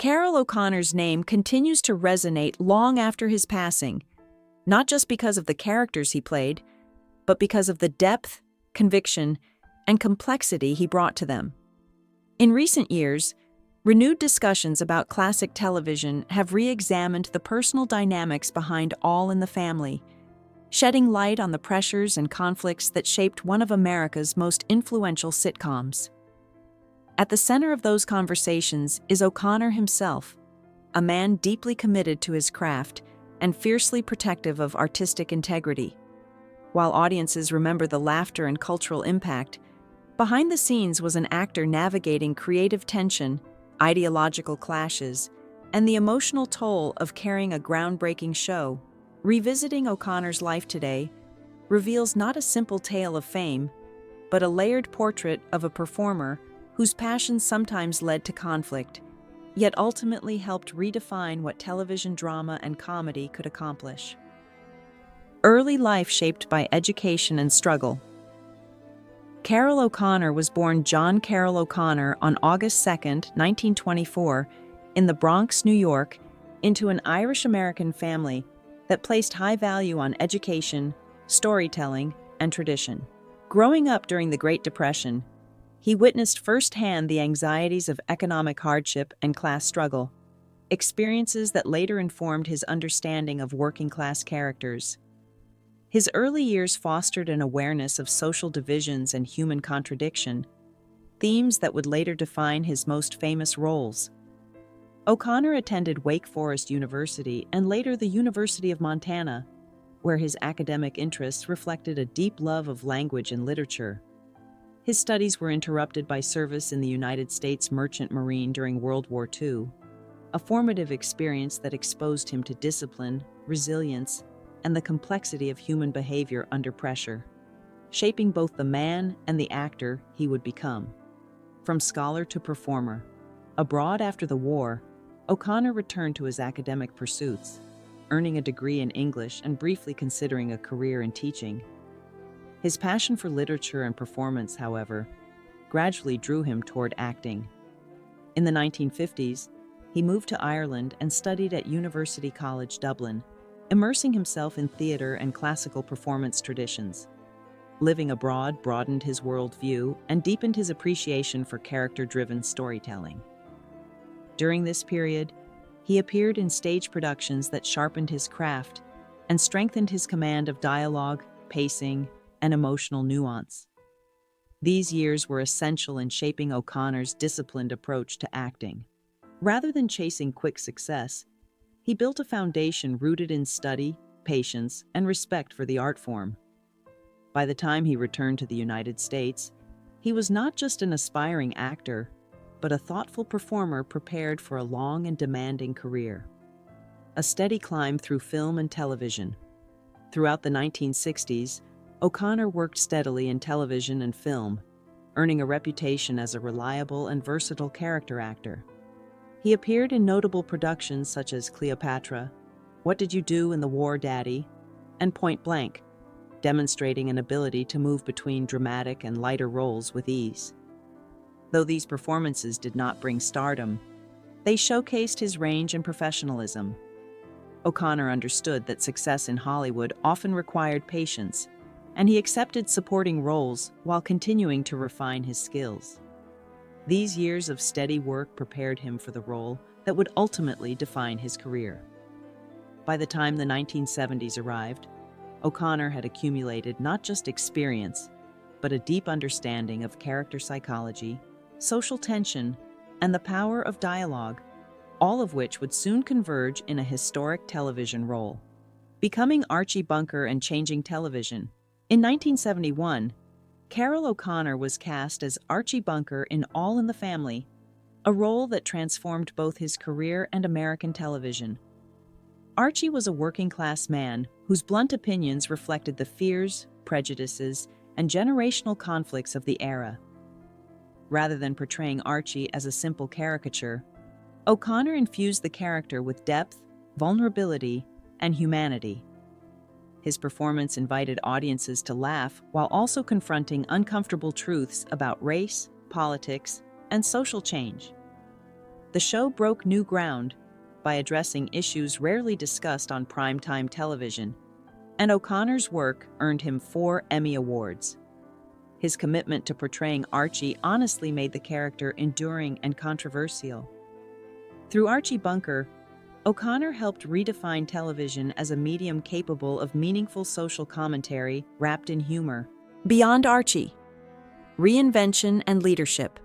Carroll O'Connor's name continues to resonate long after his passing, not just because of the characters he played, but because of the depth, conviction, and complexity he brought to them. In recent years, renewed discussions about classic television have re-examined the personal dynamics behind All in the Family, shedding light on the pressures and conflicts that shaped one of America's most influential sitcoms. At the center of those conversations is O'Connor himself, a man deeply committed to his craft and fiercely protective of artistic integrity. While audiences remember the laughter and cultural impact, behind the scenes was an actor navigating creative tension, ideological clashes, and the emotional toll of carrying a groundbreaking show. Revisiting O'Connor's life today reveals not a simple tale of fame, but a layered portrait of a performer whose passions sometimes led to conflict, yet ultimately helped redefine what television drama and comedy could accomplish. Early life shaped by education and struggle. Carroll O'Connor was born John Carroll O'Connor on August 2, 1924, in the Bronx, New York, into an Irish-American family that placed high value on education, storytelling, and tradition. Growing up during the Great Depression, he witnessed firsthand the anxieties of economic hardship and class struggle, experiences that later informed his understanding of working-class characters. His early years fostered an awareness of social divisions and human contradiction, themes that would later define his most famous roles. O'Connor attended Wake Forest University and later the University of Montana, where his academic interests reflected a deep love of language and literature. His studies were interrupted by service in the United States Merchant Marine during World War II, a formative experience that exposed him to discipline, resilience, and the complexity of human behavior under pressure, shaping both the man and the actor he would become. From scholar to performer, abroad after the war, O'Connor returned to his academic pursuits, earning a degree in English and briefly considering a career in teaching. His passion for literature and performance, however, gradually drew him toward acting. In the 1950s, he moved to Ireland and studied at University College Dublin, immersing himself in theater and classical performance traditions. Living abroad broadened his worldview and deepened his appreciation for character-driven storytelling. During this period, he appeared in stage productions that sharpened his craft and strengthened his command of dialogue, pacing, and emotional nuance. These years were essential in shaping O'Connor's disciplined approach to acting. Rather than chasing quick success, he built a foundation rooted in study, patience, and respect for the art form. By the time he returned to the United States, he was not just an aspiring actor, but a thoughtful performer prepared for a long and demanding career. A steady climb through film and television. Throughout the 1960s, O'Connor worked steadily in television and film, earning a reputation as a reliable and versatile character actor. He appeared in notable productions such as Cleopatra, What Did You Do in the War, Daddy?, and Point Blank, demonstrating an ability to move between dramatic and lighter roles with ease. Though these performances did not bring stardom, they showcased his range and professionalism. O'Connor understood that success in Hollywood often required patience, and he accepted supporting roles while continuing to refine his skills. These years of steady work prepared him for the role that would ultimately define his career. By the time the 1970s arrived, O'Connor had accumulated not just experience, but a deep understanding of character psychology, social tension, and the power of dialogue, all of which would soon converge in a historic television role. Becoming Archie Bunker and changing television. In 1971, Carroll O'Connor was cast as Archie Bunker in All in the Family, a role that transformed both his career and American television. Archie was a working-class man whose blunt opinions reflected the fears, prejudices, and generational conflicts of the era. Rather than portraying Archie as a simple caricature, O'Connor infused the character with depth, vulnerability, and humanity. His performance invited audiences to laugh while also confronting uncomfortable truths about race, politics, and social change. The show broke new ground by addressing issues rarely discussed on primetime television, and O'Connor's work earned him 4 Emmy Awards. His commitment to portraying Archie honestly made the character enduring and controversial. Through Archie Bunker, O'Connor helped redefine television as a medium capable of meaningful social commentary wrapped in humor. Beyond Archie, reinvention and leadership.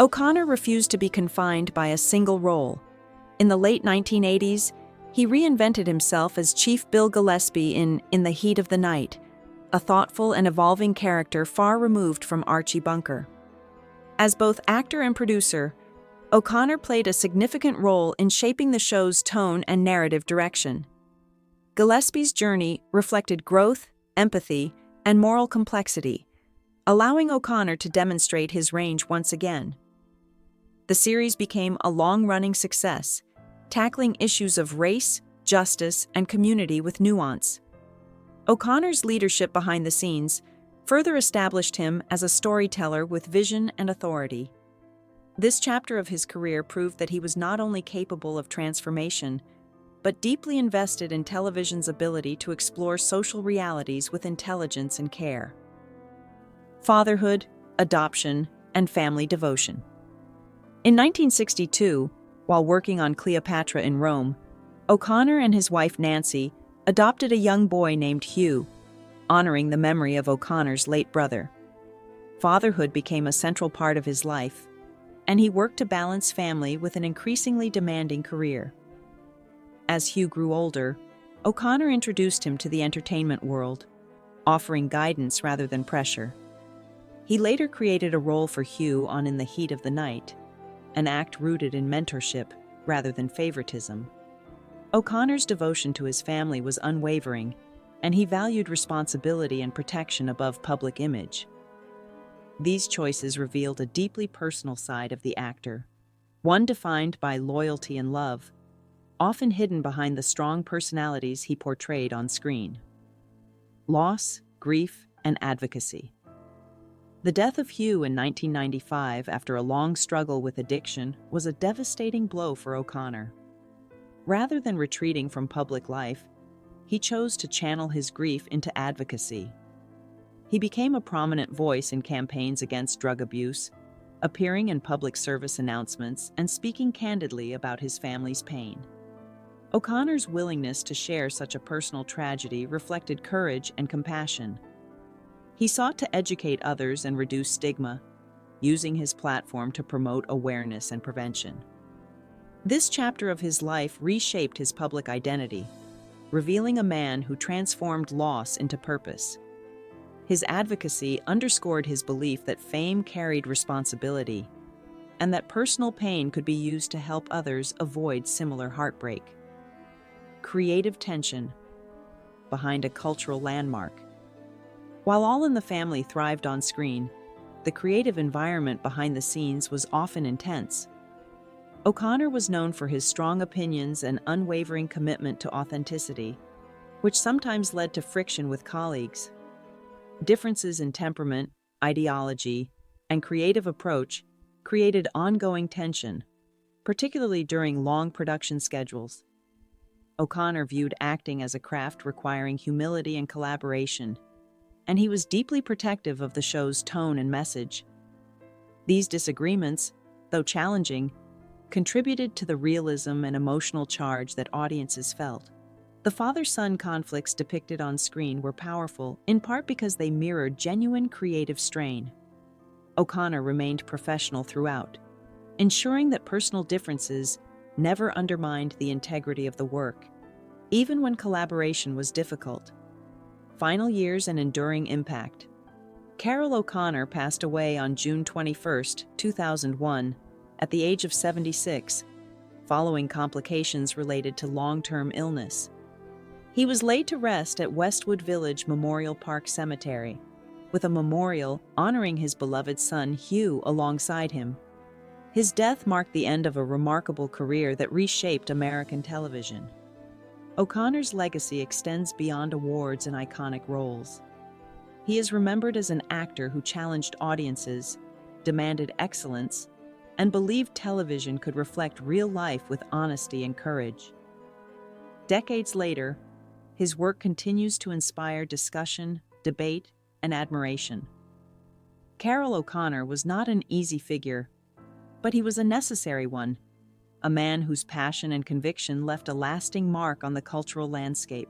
O'Connor refused to be confined by a single role. In the late 1980s, he reinvented himself as Chief Bill Gillespie in the Heat of the Night, a thoughtful and evolving character far removed from Archie Bunker. As both actor and producer, O'Connor played a significant role in shaping the show's tone and narrative direction. Gillespie's journey reflected growth, empathy, and moral complexity, allowing O'Connor to demonstrate his range once again. The series became a long-running success, tackling issues of race, justice, and community with nuance. O'Connor's leadership behind the scenes further established him as a storyteller with vision and authority. This chapter of his career proved that he was not only capable of transformation, but deeply invested in television's ability to explore social realities with intelligence and care. Fatherhood, adoption, and family devotion. In 1962, while working on Cleopatra in Rome, O'Connor and his wife Nancy adopted a young boy named Hugh, honoring the memory of O'Connor's late brother. Fatherhood became a central part of his life, and he worked to balance family with an increasingly demanding career. As Hugh grew older, O'Connor introduced him to the entertainment world, offering guidance rather than pressure. He later created a role for Hugh on In the Heat of the Night, an act rooted in mentorship rather than favoritism. O'Connor's devotion to his family was unwavering, and he valued responsibility and protection above public image. These choices revealed a deeply personal side of the actor, one defined by loyalty and love, often hidden behind the strong personalities he portrayed on screen. Loss, grief, and advocacy. The death of Hugh in 1995 after a long struggle with addiction was a devastating blow for O'Connor. Rather than retreating from public life, he chose to channel his grief into advocacy. He became a prominent voice in campaigns against drug abuse, appearing in public service announcements and speaking candidly about his family's pain. O'Connor's willingness to share such a personal tragedy reflected courage and compassion. He sought to educate others and reduce stigma, using his platform to promote awareness and prevention. This chapter of his life reshaped his public identity, revealing a man who transformed loss into purpose. His advocacy underscored his belief that fame carried responsibility, and that personal pain could be used to help others avoid similar heartbreak. Creative tension behind a cultural landmark. While All in the Family thrived on screen, the creative environment behind the scenes was often intense. O'Connor was known for his strong opinions and unwavering commitment to authenticity, which sometimes led to friction with colleagues. Differences in temperament, ideology, and creative approach created ongoing tension, particularly during long production schedules. O'Connor viewed acting as a craft requiring humility and collaboration, and he was deeply protective of the show's tone and message. These disagreements, though challenging, contributed to the realism and emotional charge that audiences felt. The father-son conflicts depicted on screen were powerful, in part because they mirrored genuine creative strain. O'Connor remained professional throughout, ensuring that personal differences never undermined the integrity of the work, even when collaboration was difficult. Final years and enduring impact. Carroll O'Connor passed away on June 21, 2001, at the age of 76, following complications related to long-term illness. He was laid to rest at Westwood Village Memorial Park Cemetery, with a memorial honoring his beloved son Hugh alongside him. His death marked the end of a remarkable career that reshaped American television. O'Connor's legacy extends beyond awards and iconic roles. He is remembered as an actor who challenged audiences, demanded excellence, and believed television could reflect real life with honesty and courage. Decades later, his work continues to inspire discussion, debate, and admiration. Carroll O'Connor was not an easy figure, but he was a necessary one, a man whose passion and conviction left a lasting mark on the cultural landscape.